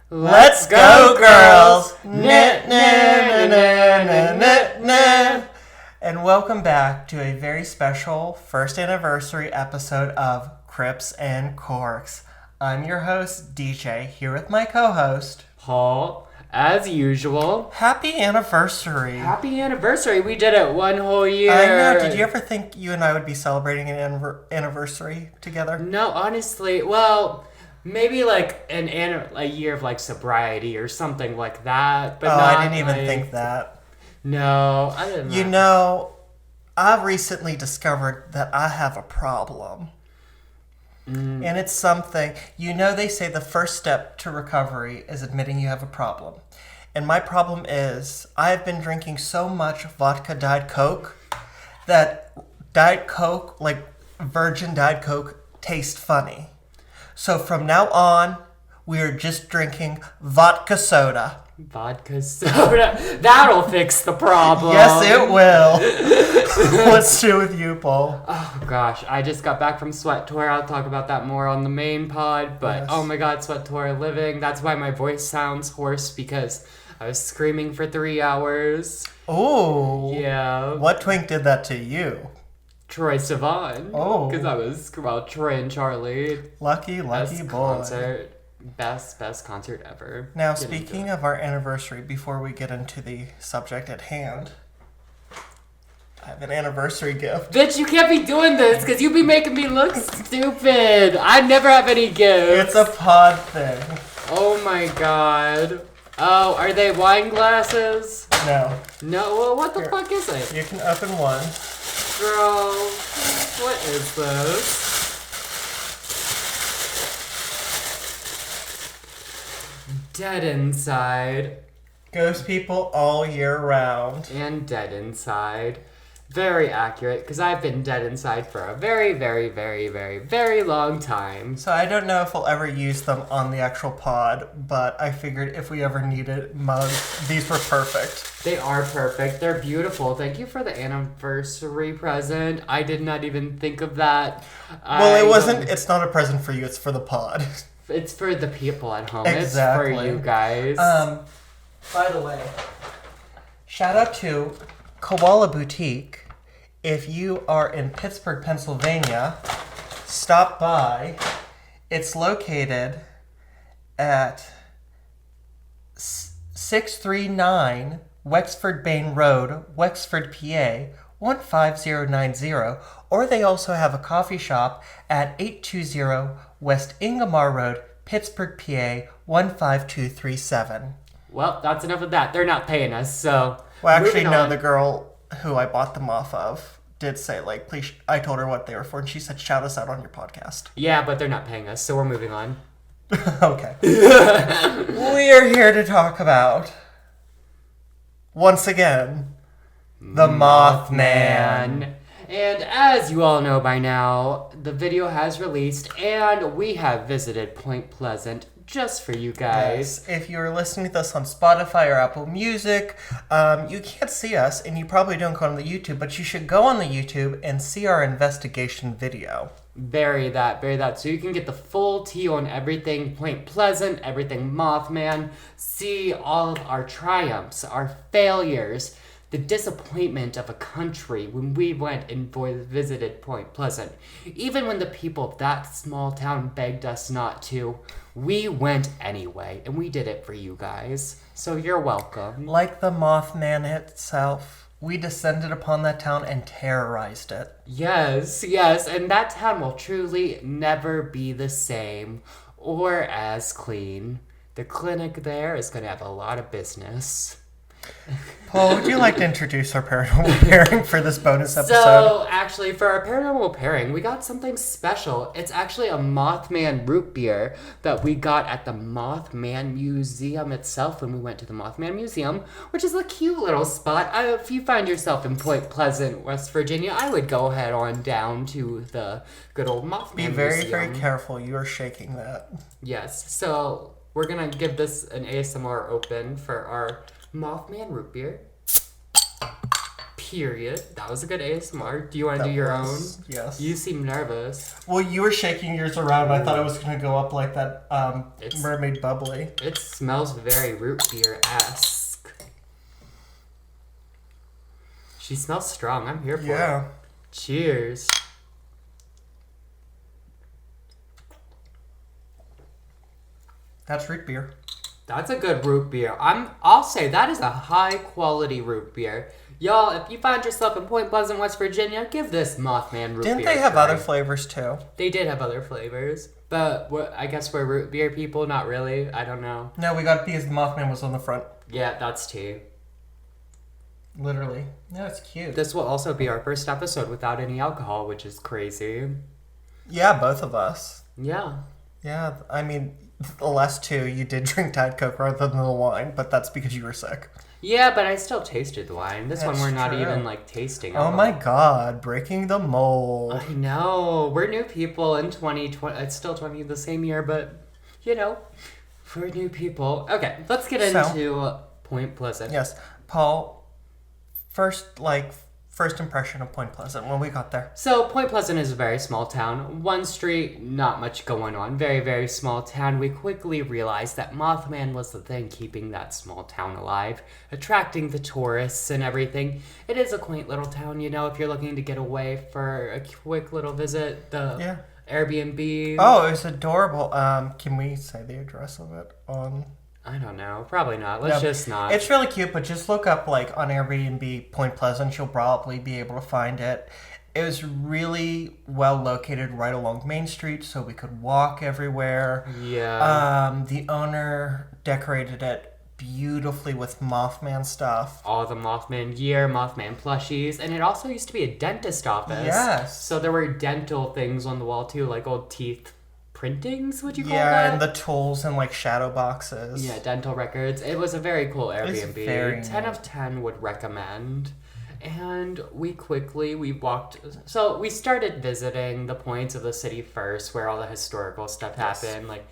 Let's go, girls! Nah, nah, nah, nah, nah, nah. And welcome back to a very special first anniversary episode of Crips and Corks. I'm your host, DJ, here with my co-host, Paul. As usual. Happy anniversary! Happy anniversary! We did it one whole year. I know. Did you ever think you and I would be celebrating an anniversary together? No, honestly, well, maybe like a year of like sobriety or something like that. But I didn't even think that. No, I didn't. You know, I've recently discovered that I have a problem. And it's something, they say the first step to recovery is admitting you have a problem. And my problem is, I've been drinking so much vodka Diet Coke that Diet Coke, like virgin Diet Coke, tastes funny. So from now on, we are just drinking vodka soda. Vodka soda. That'll fix the problem. Yes, it will. What's new with you, Paul? Oh, gosh. I just got back from Sweat Tour. I'll talk about that more on the main pod. But, yes. Oh my God, Sweat Tour living. That's why my voice sounds hoarse, because I was screaming for 3 hours. Oh. Yeah. What twink did that to you? Troye Sivan. Oh. Because I was, Troy and Charlie. Lucky Best boy. Concert. Best concert ever. Now, speaking of our anniversary, before we get into the subject at hand, I have an anniversary gift. Bitch, you can't be doing this because you be making me look stupid. I never have any gifts. It's a pod thing. Oh my God. Oh, are they wine glasses? No. No, well, what the fuck is it? You can open one. Girl, what is this? Dead inside. Ghost people all year round. And dead inside. Very accurate, because I've been dead inside for a very, very, very, very, very long time. So I don't know if we'll ever use them on the actual pod, but I figured if we ever needed mugs, these were perfect. They are perfect. They're beautiful. Thank you for the anniversary present. I did not even think of that. Well, it's not a present for you, it's for the pod. It's for the people at home. Exactly. It's for you guys. By the way, shout out to Koala Boutique. If you are in Pittsburgh, Pennsylvania, stop by. It's located at 639 Wexford Bain Road, Wexford, PA, 15090, or they also have a coffee shop at 820 West Ingomar Road, Pittsburgh, PA, 15237. Well, that's enough of that. They're not paying us, so... Well, actually, no, the girl who I bought them off of did say, like, please, I told her what they were for, and she said, shout us out on your podcast. Yeah, but they're not paying us, so we're moving on. Okay. We are here to talk about, once again, the Mothman. And as you all know by now, the video has released, and we have visited Point Pleasant just for you guys. Yes. If you're listening to this on Spotify or Apple Music, you can't see us, and you probably don't go on the YouTube, but you should go on the YouTube and see our investigation video. Bury that, so you can get the full tea on everything Point Pleasant, everything Mothman, see all of our triumphs, our failures, the disappointment of a country when we went and visited Point Pleasant. Even when the people of that small town begged us not to, we went anyway, and we did it for you guys. So you're welcome. Like the Mothman itself, we descended upon that town and terrorized it. Yes, and that town will truly never be the same or as clean. The clinic there is going to have a lot of business. Paul, would you like to introduce our paranormal pairing for this bonus episode? So, actually, for our paranormal pairing, we got something special. It's actually a Mothman root beer that we got at the Mothman Museum itself when we went to the Mothman Museum, which is a cute little spot. If you find yourself in Point Pleasant, West Virginia, I would go head on down to the good old Mothman Museum. Be very, very careful. You are shaking that. Yes, so we're going to give this an ASMR open for our Mothman root beer. Period. That was a good ASMR. Do you want to That do your was- own? Yes. You seem nervous. Well, you were shaking yours around. I thought it was going to go up like that It's- mermaid bubbly. It smells very root beer-esque. She smells strong. I'm here for it. Yeah. Cheers. That's root beer. That's a good root beer. I'll say that is a high quality root beer. Y'all, if you find yourself in Point Pleasant, West Virginia, give this Mothman root beer. Didn't they have a try. other flavors too? They did have other flavors, but I guess we're root beer people. Not really. I don't know. No, we got because the Mothman was on the front. Yeah, that's tea. Literally. No, it's cute. This will also be our first episode without any alcohol, which is crazy. Yeah, both of us. Yeah. Yeah, I mean, the last two you did drink Diet Coke rather than the wine, but that's because you were sick. Yeah, but I still tasted the wine. This That's one we're not true. even like tasting. Oh my god, breaking the mold. I know. We're new people in 2020. It's still 20 the same year, but you know, we're new people. Okay, let's get into Point Pleasant. Yes, Paul, first impression of Point Pleasant when we got there. So, Point Pleasant is a very small town. One street, not much going on. Very, very small town. We quickly realized that Mothman was the thing keeping that small town alive, attracting the tourists and everything. It is a quaint little town, you know, if you're looking to get away for a quick little visit. The Airbnb. Oh, it's adorable. Can we say the address of it on... I don't know. Probably not. Let's just not. It's really cute, but just look up like on Airbnb Point Pleasant. You'll probably be able to find it. It was really well located right along Main Street, so we could walk everywhere. Yeah. The owner decorated it beautifully with Mothman stuff. All the Mothman gear, Mothman plushies, and it also used to be a dentist office. Yes. So there were dental things on the wall too, like old teeth printings, would you call Yeah, that? and the tools and like shadow boxes. Yeah, dental records. It was a very cool Airbnb. very 10 neat. of 10 would recommend. And we walked. So we started visiting the points of the city first, where all the historical stuff happened. Like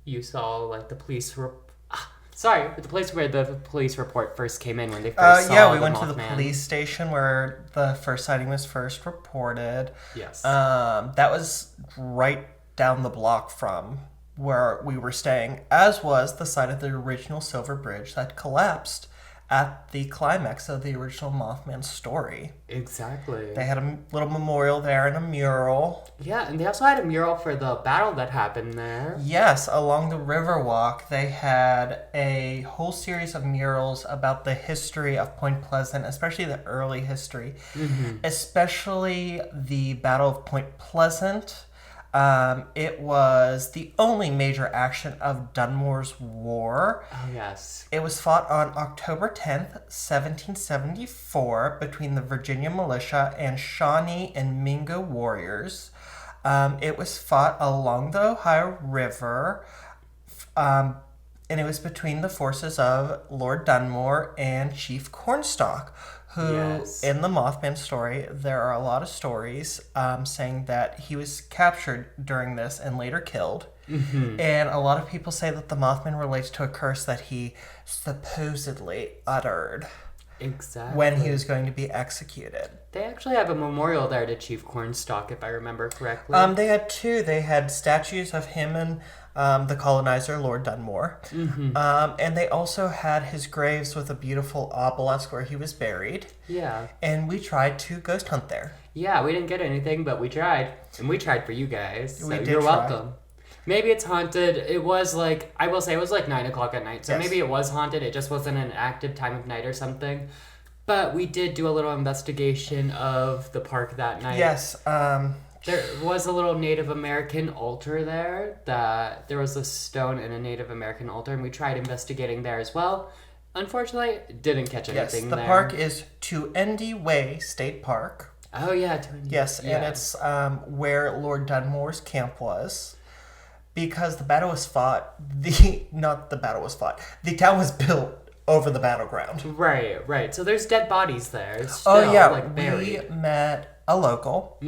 you saw like the police. The place where the police report first came in when they first saw yeah, we the went to the Mothman. police station where the first sighting was first reported. Yes. That was right down the block from where we were staying, as was the site of the original Silver Bridge that collapsed at the climax of the original Mothman story. Exactly. They had a little memorial there and a mural. Yeah, and they also had a mural for the battle that happened there. Yes, along the Riverwalk, they had a whole series of murals about the history of Point Pleasant, especially the early history, especially the Battle of Point Pleasant. It was the only major action of Dunmore's War. Oh, yes. It was fought on October 10th, 1774, between the Virginia militia and Shawnee and Mingo warriors. It was fought along the Ohio River, and it was between the forces of Lord Dunmore and Chief Cornstalk, who, in the Mothman story, there are a lot of stories saying that he was captured during this and later killed. And a lot of people say that the Mothman relates to a curse that he supposedly uttered when he was going to be executed. They actually have a memorial there to Chief Cornstalk, if I remember correctly. They had two. They had statues of him and the colonizer, Lord Dunmore. And they also had his graves with a beautiful obelisk where he was buried. Yeah. And we tried to ghost hunt there. Yeah, we didn't get anything, but we tried. And we tried for you guys. So We did you're try. welcome. Maybe it's haunted. It was like, I will say, it was like 9 o'clock at night. So Yes. maybe it was haunted. It just wasn't an active time of night or something. But we did do a little investigation of the park that night. Yes. There was a little Native American altar there. There was a stone and a Native American altar, and we tried investigating there as well. Unfortunately, didn't catch Yes, anything the there. park is Tuendi Way State Park. Oh, yeah. Twin. Yes, Yeah. and it's where Lord Dunmore's camp was. Because the battle was fought, the town was built over the battleground. Right. So there's dead bodies there. Still, Oh yeah, like buried. we met a local,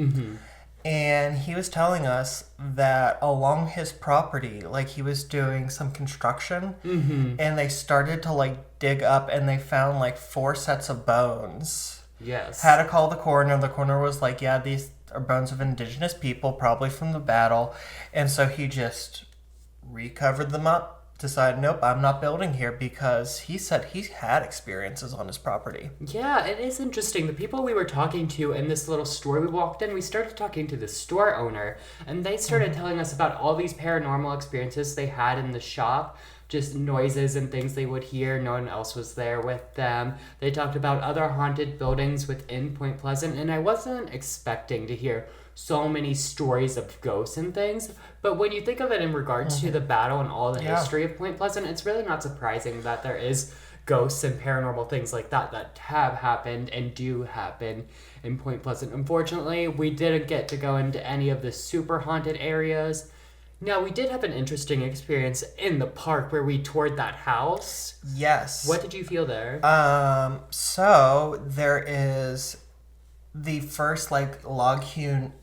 and he was telling us that along his property, like he was doing some construction, and they started to like dig up, and they found like 4 sets of bones. Yes. Had to call the coroner. The coroner was like, yeah, these are bones of indigenous people, probably from the battle. And so he just recovered them up. Decided, nope, I'm not building here because he said he had experiences on his property. Yeah, it is interesting. The people we were talking to in this little store we walked in, we started talking to the store owner, and they started telling us about all these paranormal experiences they had in the shop. Just noises and things they would hear. No one else was there with them. They talked about other haunted buildings within Point Pleasant, and I wasn't expecting to hear so many stories of ghosts and things. But when you think of it in regards to the battle and all the history of Point Pleasant, it's really not surprising that there is ghosts and paranormal things like that have happened and do happen in Point Pleasant. Unfortunately, we didn't get to go into any of the super haunted areas. Now, we did have an interesting experience in the park where we toured that house. Yes. What did you feel there? So there is the first log hewn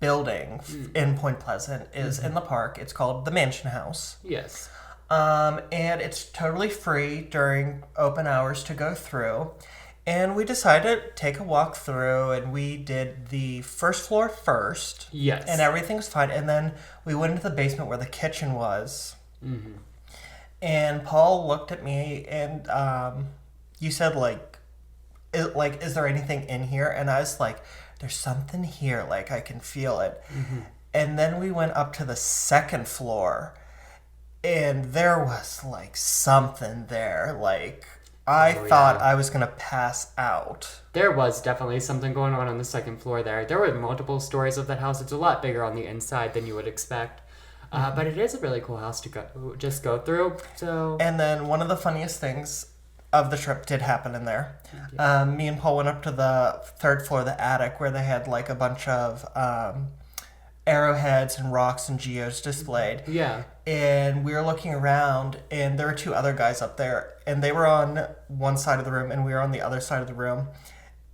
building in Point Pleasant is in the park. It's called the Mansion House. Yes. And it's totally free during open hours to go through. And we decided to take a walk through, and we did the first floor first. Yes. And everything's fine. And then we went into the basement where the kitchen was. Mm-hmm. And Paul looked at me, and you said, is there anything in here? And I was like, there's something here. Like, I can feel it. Mm-hmm. And then we went up to the second floor, and there was, something there. I thought I was going to pass out. There was definitely something going on the second floor there. There were multiple stories of that house. It's a lot bigger on the inside than you would expect. But it is a really cool house to go through. So. And then one of the funniest things of the trip did happen in there. Yeah. Me and Paul went up to the third floor, the attic, where they had a bunch of arrowheads and rocks and geodes displayed. Yeah. And we were looking around, and there were two other guys up there, and they were on one side of the room, and we were on the other side of the room.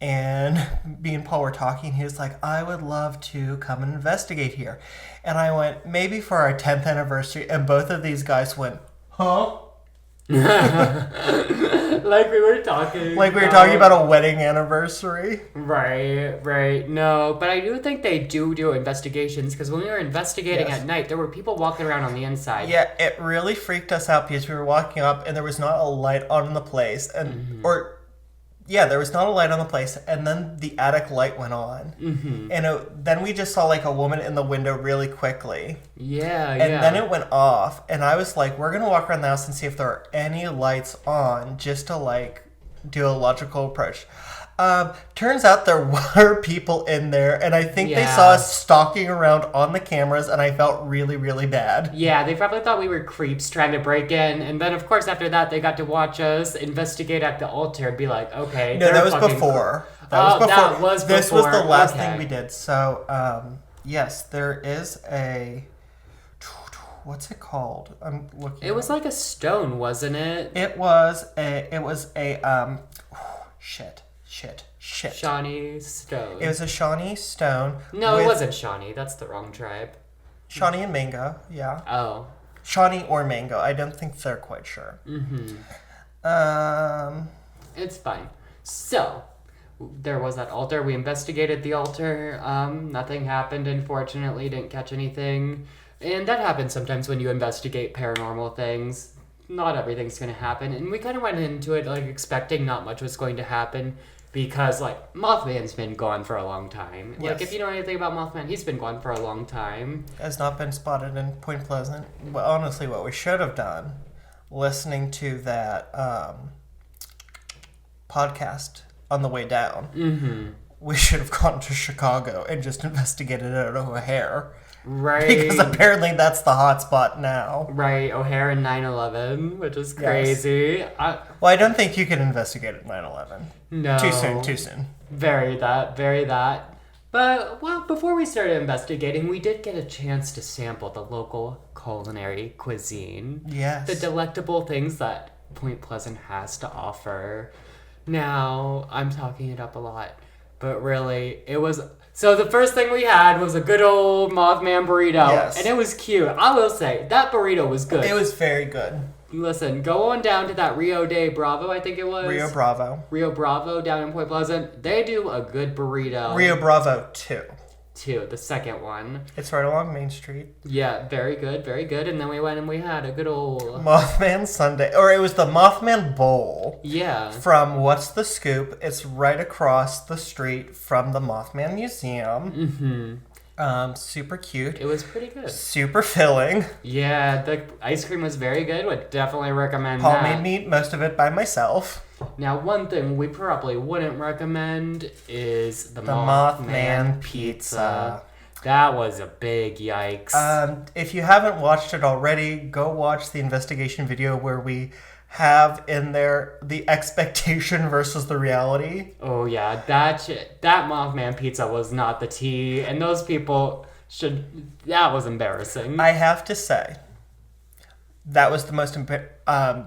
And me and Paul were talking. He was like, I would love to come and investigate here. And I went, maybe for our 10th anniversary. And both of these guys went, huh? Like we were talking about a wedding anniversary. Right. No, but I do think they do investigations, because when we were investigating at night, there were people walking around on the inside. Yeah, it really freaked us out because we were walking up and there was not a light on the place, and there was not a light on the place, and then the attic light went on, and then we just saw a woman in the window really quickly. Yeah. And then it went off, and I was like, we're gonna walk around the house and see if there are any lights on, just to do a logical approach. Turns out there were people in there, and I think they saw us stalking around on the cameras, and I felt really, really bad. Yeah, they probably thought we were creeps trying to break in, and then of course after that they got to watch us investigate at the altar and be like, okay. No, that was before. That was before. This was the last thing we did. So, yes, there is a... What's it called? I'm looking. It was like a stone, wasn't it? It was a Shawnee stone. It was a Shawnee stone. No, it wasn't Shawnee. That's the wrong tribe. Shawnee and Mango, yeah. Oh. Shawnee or Mango. I don't think they're quite sure. It's fine. So, there was that altar. We investigated the altar. Nothing happened, unfortunately. Didn't catch anything. And that happens sometimes when you investigate paranormal things. Not everything's going to happen. And we kind of went into it expecting not much was going to happen, because Mothman's been gone for a long time. Yes. If you know anything about Mothman, he's been gone for a long time. Has not been spotted in Point Pleasant. Well, honestly, what we should have done, listening to that podcast on the way down, we should have gone to Chicago and just investigated it at O'Hare. Right. Because apparently that's the hot spot now. Right, O'Hare and 9/11, which is crazy. Yes. I don't think you can investigate at 9/11. No. Too soon. Very that. But, before we started investigating, we did get a chance to sample the local culinary cuisine. Yes. The delectable things that Point Pleasant has to offer. Now, I'm talking it up a lot, but really, it was... So the first thing we had was a good old Mothman burrito, and it was cute. I will say, that burrito was good. It was very good. Listen, go on down to that Rio de Bravo, I think it was. Rio Bravo down in Point Pleasant. They do a good burrito. Rio Bravo 2. The second one. It's right along Main Street. Yeah, very good, very good. And then we went and we had a good old... Mothman Sunday. Or it was the Mothman Bowl. Yeah. From What's the Scoop. It's right across the street from the Mothman Museum. Super cute. It was pretty good. Super filling. Yeah, the ice cream was very good. Would definitely recommend Paul that. made me eat most of it by myself. Now, one thing we probably wouldn't recommend is the Mothman pizza. That was a big yikes. If you haven't watched it already, go watch the investigation video where we have in there the expectation versus the reality. Oh yeah, that Mothman pizza was not the tea, and those people that was embarrassing. I have to say, that was the most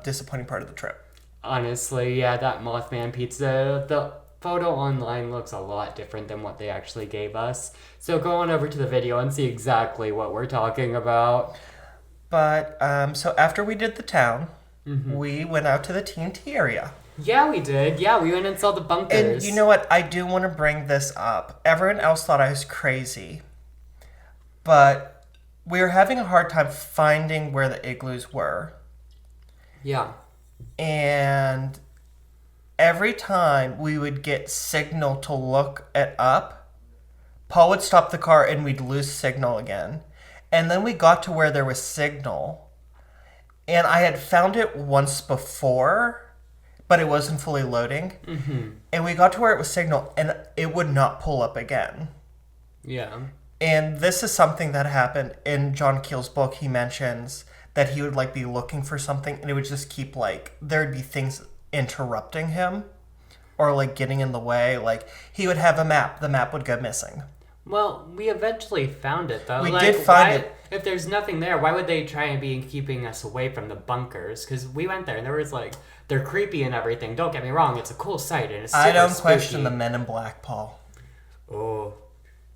disappointing part of the trip. Honestly, yeah, that Mothman pizza, the photo online looks a lot different than what they actually gave us. So go on over to the video and see exactly what we're talking about. But, so after we did the town, we went out to the TNT area. Yeah, we did. Yeah, we went and saw the bunkers. And you know what? I do want to bring this up. Everyone else thought I was crazy. But we were having a hard time finding where the igloos were. Yeah. And every time we would get signal to look it up, Paul would stop the car and we'd lose signal again. And then we got to where there was signal. And I had found it once before, but it wasn't fully loading. And we got to where it was signal and it would not pull up again. Yeah. And this is something that happened in John Keel's book. He mentions that he would be looking for something and it would just keep there'd be things interrupting him or getting in the way. He would have a map. The map would go missing. Well, we eventually found it though. We did find it. If there's nothing there, why would they try and be keeping us away from the bunkers? Because we went there and there was they're creepy and everything. Don't get me wrong, it's a cool sight and it's super I don't spooky. question the Men in Black, Paul. Oh,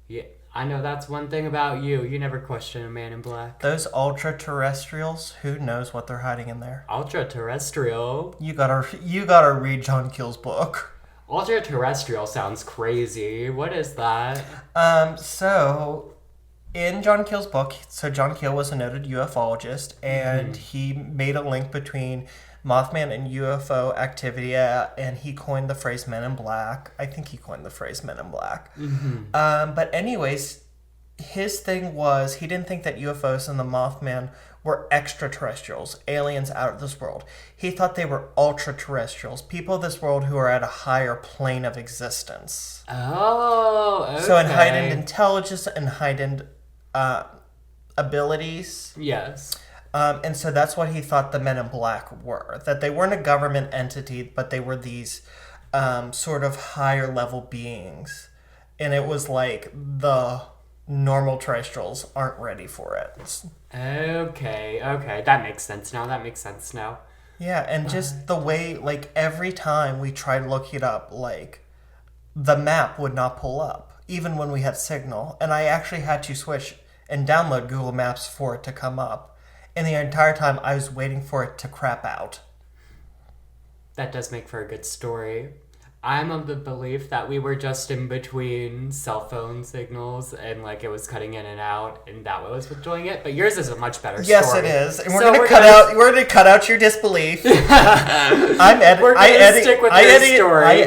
yeah. I know that's one thing about you. You never question a man in black. Those ultra-terrestrials, who knows what they're hiding in there? Ultra-terrestrial? You gotta read John Keel's book. Ultra-terrestrial sounds crazy. What is that? So in John Keel's book, John Keel was a noted ufologist, and he made a link between Mothman and UFO activity, and he coined the phrase Men in Black. I think he coined the phrase Men in Black. But anyways, his thing was he didn't think that UFOs and the Mothman were extraterrestrials, aliens out of this world. He thought they were ultra-terrestrials, people of this world who are at a higher plane of existence. Oh, okay. So in heightened intelligence and heightened abilities. Yes. And so that's what he thought the Men in Black were. That they weren't a government entity, but they were these sort of higher level beings. And it was the normal terrestrials aren't ready for it. Okay. That makes sense now. Yeah, and just the way, every time we tried looking it up, the map would not pull up, even when we had signal. And I actually had to switch and download Google Maps for it to come up. And the entire time I was waiting for it to crap out. That does make for a good story. I'm of the belief that we were just in between cell phone signals and it was cutting in and out, and that was what's doing it. But yours is a much better story. Yes, it is. And we're gonna cut out your disbelief. I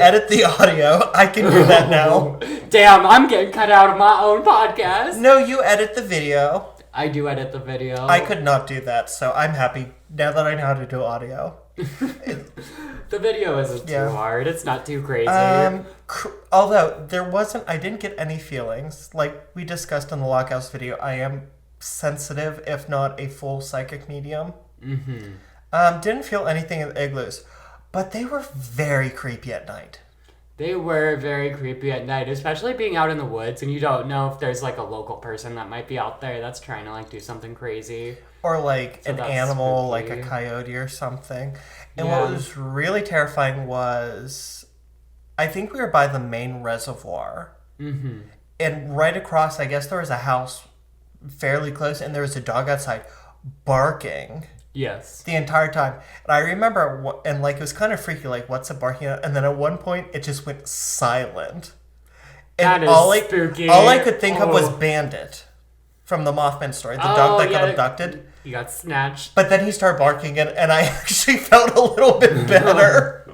edit the audio. I can do that now. Damn, I'm getting cut out of my own podcast. No, you edit the video. I do edit the video. I could not do that, so I'm happy now that I know how to do audio. The video isn't too hard. It's not too crazy. Although I didn't get any feelings. Like we discussed in the Lockhouse video, I am sensitive, if not a full psychic medium. Didn't feel anything in the igloos, but they were very creepy at night. They were very creepy at night, especially being out in the woods, and you don't know if there's a local person that might be out there that's trying to do something crazy. Or an animal, spooky. Like a coyote or something. And what was really terrifying was, I think we were by the main reservoir. And right across, I guess there was a house fairly close, and there was a dog outside barking. Yes. the entire time. And I remember, and like it was kind of freaky, like what's it barking at? And then at one point it just went silent. And That is spooky. all I could think of was Oh. Bandit from the Mothman story, the dog that got abducted. He got snatched. But then he started barking, and I actually felt a little bit better.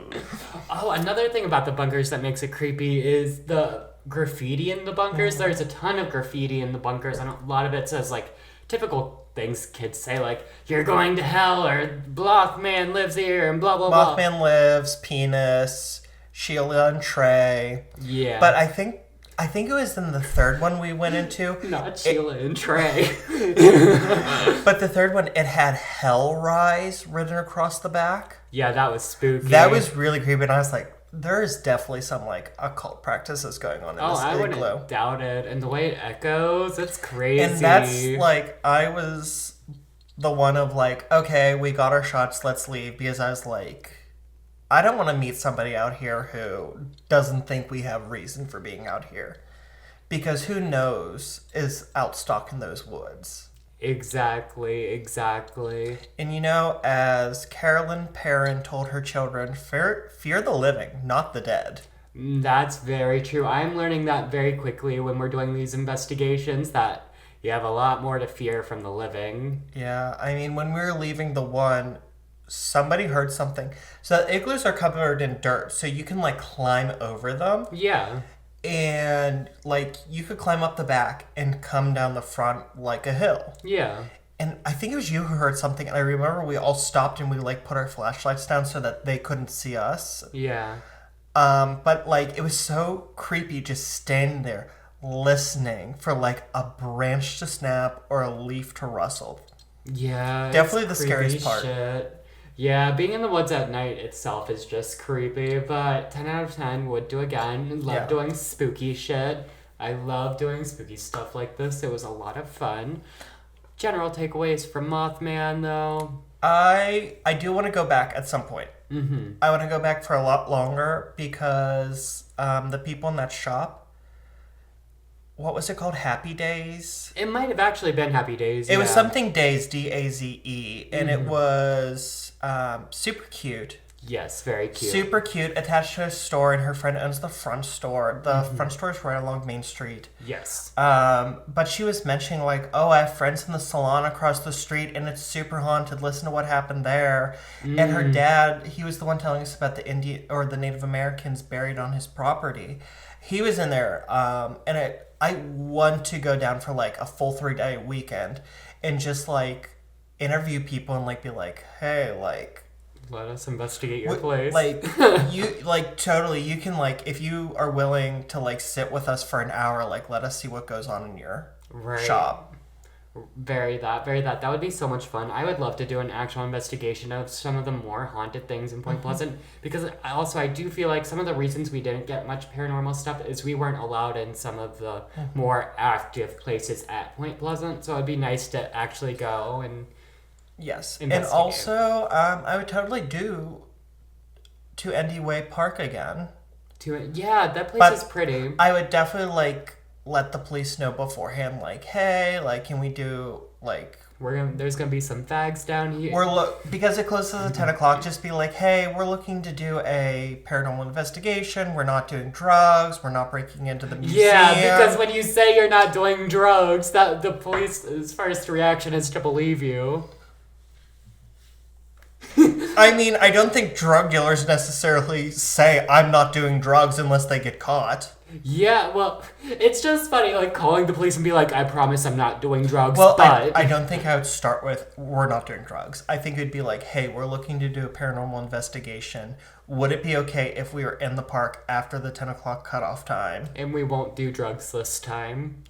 Oh, another thing about the bunkers that makes it creepy is the graffiti in the bunkers. There's a ton of graffiti in the bunkers, and a lot of it says like typical things kids say, like "You're going to hell" or "Mothman lives here" and blah blah blah. Mothman lives, penis, Sheila and Trey. Yeah. But I think it was in the third one we went into. Not Sheila and Trey. But the third one, it had Hell Rise written across the back. Yeah, that was spooky. That was really creepy, and I was like, there is definitely some like occult practices going on in this I igloo. wouldn't doubt it. And the way it echoes, it's crazy. And that's like, I was the one of like, okay, we got our shots, let's leave, because I was like, I don't want to meet somebody out here who doesn't think we have reason for being out here. Because who knows is out stalking those woods. Exactly. And you know, as Carolyn Perrin told her children, fear the living, not the dead. That's very true. I'm learning that very quickly when we're doing these investigations, that you have a lot more to fear from the living. Yeah, I mean, when we were leaving the one, somebody heard something. So the igloos are covered in dirt, so you can like climb over them. Yeah. And like you could climb up the back and come down the front like a hill. Yeah. And I think it was you who heard something, and I remember we all stopped and we like put our flashlights down so that they couldn't see us. Yeah. But like it was so creepy just standing there listening for like a branch to snap or a leaf to rustle. Yeah. Definitely it's the scariest creepy part. shit. Yeah, being in the woods at night itself is just creepy, but 10 out of 10 would do again. Love doing spooky shit. I love doing spooky stuff like this. It was a lot of fun. General takeaways from Mothman, though. I do want to go back at some point. Mm-hmm. I want to go back for a lot longer because the people in that shop, what was it called? Happy Days? It might have actually been Happy Days. It was something Days, Daze, and it was super cute. Yes, very cute. Super cute, attached to a store, and her friend owns the front store. The front store is right along Main Street. Yes. But she was mentioning like, oh, I have friends in the salon across the street, and it's super haunted. Listen to what happened there. And her dad, he was the one telling us about the Indian or the Native Americans buried on his property. He was in there, and I want to go down for like a full 3-day weekend and just like interview people and like be like, hey, like, let us investigate your place. like you like totally you can like, if you are willing to like sit with us for an hour, like let us see what goes on in your shop. Very that. That would be so much fun. I would love to do an actual investigation of some of the more haunted things in Point Pleasant, because I do feel like some of the reasons we didn't get much paranormal stuff is we weren't allowed in some of the more active places at Point Pleasant. So it'd be nice to actually go and Yes, and also I would totally do to Endy Way Park again. That place is pretty. I would definitely like let the police know beforehand, like, hey, like, can we do like there's gonna be some fags down here. Because it closes at 10 o'clock. Just be like, hey, we're looking to do a paranormal investigation. We're not doing drugs. We're not breaking into the museum. Yeah, because when you say you're not doing drugs, that the police's first reaction is to believe you. I mean, I don't think drug dealers necessarily say I'm not doing drugs unless they get caught. Yeah, well, it's just funny, like, calling the police and be like, I promise I'm not doing drugs, well, but... I don't think I would start with, we're not doing drugs. I think it'd be like, hey, we're looking to do a paranormal investigation. Would it be okay if we were in the park after the 10 o'clock cutoff time? And we won't do drugs this time.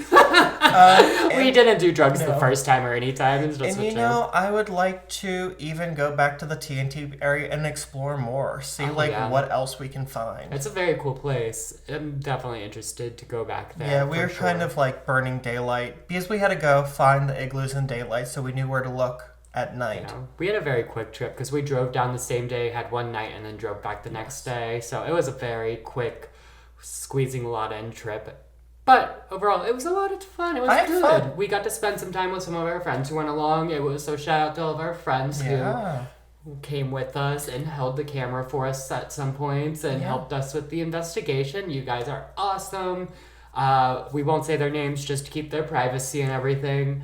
And, we didn't do drugs the first time or any time. It's just and you know, I would like to even go back to the TNT area and explore more. See, what else we can find. It's a very cool place. I'm definitely interested to go back there. Yeah, we were kind of like burning daylight because we had to go find the igloos in daylight, so we knew where to look at night. You know, we had a very quick trip because we drove down the same day, had one night, and then drove back the next day. So it was a very quick, squeezing a lot in trip. But overall, it was a lot of fun. It was I had good. fun. We got to spend some time with some of our friends who went along. It was so shout out to all of our friends Yeah. who came with us and held the camera for us at some points and helped us with the investigation. You guys are awesome. We won't say their names just to keep their privacy and everything.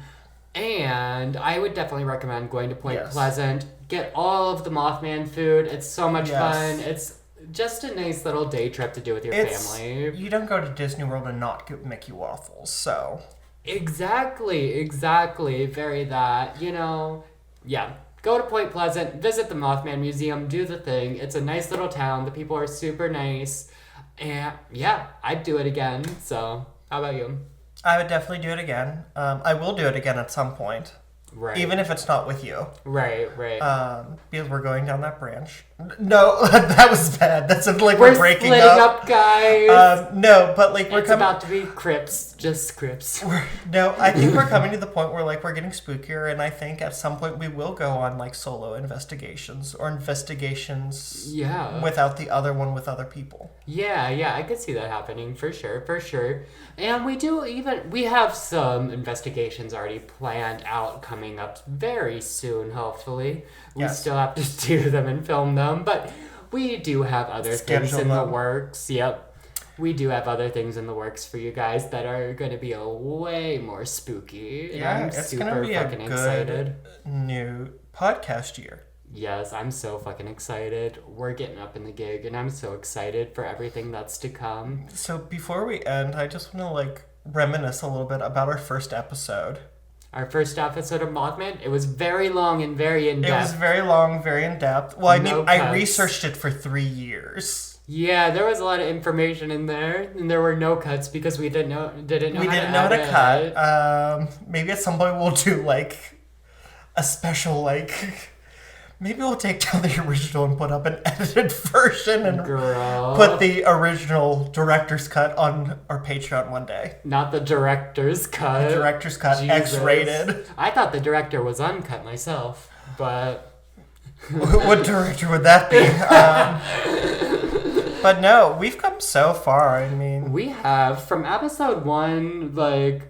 And I would definitely recommend going to Point Pleasant. Get all of the Mothman food. It's so much fun. It's just a nice little day trip to do with your family. You don't go to Disney World and not get Mickey waffles, so. Exactly. Very that. Yeah. Go to Point Pleasant, visit the Mothman Museum, do the thing. It's a nice little town. The people are super nice. And yeah, I'd do it again. So, how about you? I would definitely do it again. I will do it again at some point. Right. Even if it's not with you. Right. Because we're going down that branch. No, that was bad. That sounded like we're breaking splitting up, guys. No, but like we're it's coming. about to be Crips, just Crips. No, I think we're coming to the point where like we're getting spookier, and I think at some point we will go on like solo investigations or investigations. Yeah. Without the other one with other people. Yeah, I could see that happening for sure. And we have some investigations already planned out coming up very soon, hopefully. We still have to do them and film them, but we do have other things in the works. Yep. We do have other things in the works for you guys that are going to be a way more spooky. And I'm it's super going to be fucking a good excited. New podcast year. Yes, I'm so fucking excited. We're getting up in the gig, and I'm so excited for everything that's to come. So before we end, I just want to like reminisce a little bit about our first episode. Our first episode of Mothman, it was very long and very in-depth. It was very long, very in-depth. Well, No I cuts. researched it for 3 years. Yeah, there was a lot of information in there, and there were no cuts because we didn't know how to cut. Maybe at some point we'll do like a special like. Maybe we'll take down the original and put up an edited version and put the original director's cut on our Patreon one day. Not the director's cut. The director's cut, Jesus. X-rated. I thought the director was uncut myself, but... What director would that be? But no, we've come so far, I mean... We have. From episode 1, like...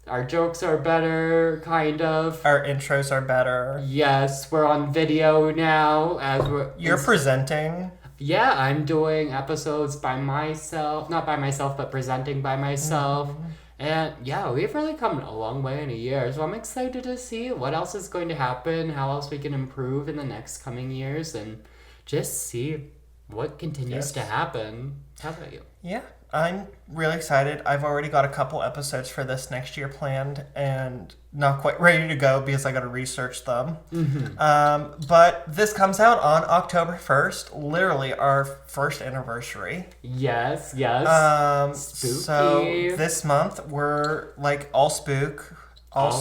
Our jokes are better, kind of. Our intros are better. Yes, we're on video now. You're presenting. Yeah, I'm doing episodes by myself. Not by myself, but presenting by myself. Mm-hmm. And yeah, we've really come a long way in a year. So I'm excited to see what else is going to happen, how else we can improve in the next coming years, and just see what continues to happen. How about you? Yeah. I'm really excited. I've already got a couple episodes for this next year planned and not quite ready to go because I got to research them. Mm-hmm. But this comes out on October 1st, literally our first anniversary. Yes. Spooky. So this month we're like all spook, all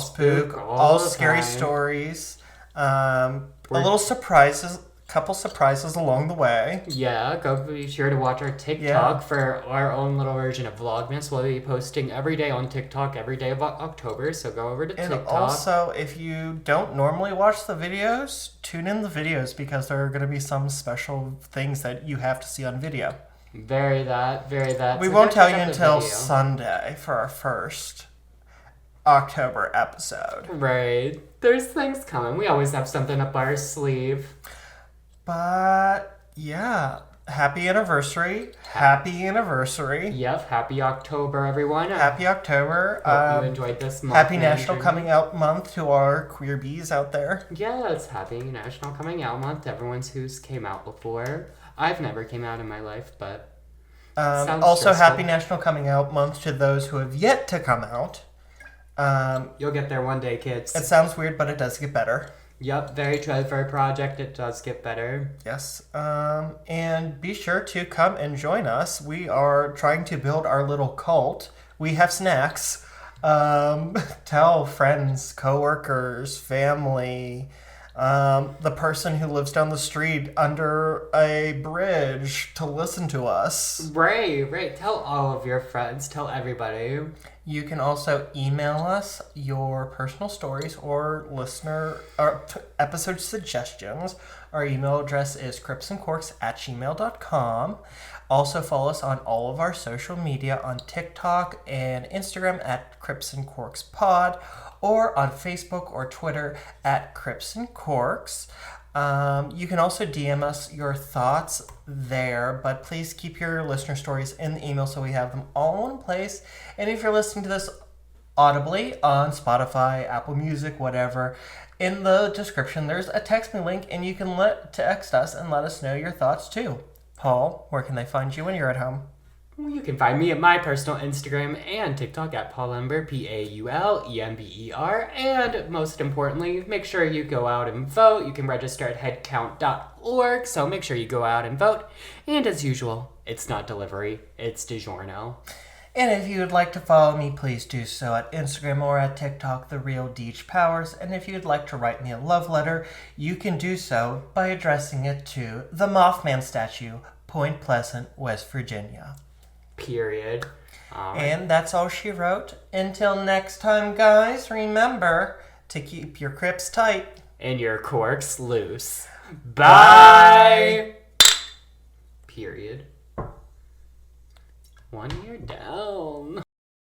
scary stories, a little surprises. Couple surprises along the way. Yeah, go be sure to watch our TikTok for our own little version of Vlogmas. We'll be posting every day on TikTok every day of October, so go over to TikTok. And also, if you don't normally watch the videos, tune in the videos because there are going to be some special things that you have to see on video. Very that. We won't tell you until Sunday for our first October episode. Right. There's things coming. We always have something up our sleeve. But, yeah, happy anniversary. Happy anniversary. Yep, happy October, everyone. Happy October. Hope you enjoyed this month. Happy National Coming Out Month to our queer bees out there. Yes, happy National Coming Out Month to everyone who's came out before. I've never came out in my life, but also, happy National Coming Out Month to those who have yet to come out. You'll get there one day, kids. It sounds weird, but it does get better. Yep, very true. For a project, it does get better. Yes. And be sure to come and join us. We are trying to build our little cult. We have snacks. Tell friends, coworkers, family, the person who lives down the street under a bridge to listen to us. Right. Tell all of your friends. Tell everybody. You can also email us your personal stories or episode suggestions. Our email address is cripsandcorks@gmail.com. Also follow us on all of our social media on TikTok and Instagram at Crips and Corks Pod, or on Facebook or Twitter at Crips and Corks. You can also DM us your thoughts there, but please keep your listener stories in the email so we have them all in one place. And if you're listening to this audibly on Spotify, Apple Music, whatever, in the description there's a text me link, and you can text us and let us know your thoughts too. Paul, where can they find you when you're at home? You can find me at my personal Instagram and TikTok at Paulember, PAULEMBER. And most importantly, make sure you go out and vote. You can register at headcount.org, so make sure you go out and vote. And as usual, it's not delivery, it's DiGiorno. And if you would like to follow me, please do so at Instagram or at TikTok, The Real Deej Powers. And if you'd like to write me a love letter, you can do so by addressing it to the Mothman statue, Point Pleasant, West Virginia. Period. And that's all she wrote. Until next time, guys, remember to keep your crips tight. And your corks loose. Bye! Period. 1 year down.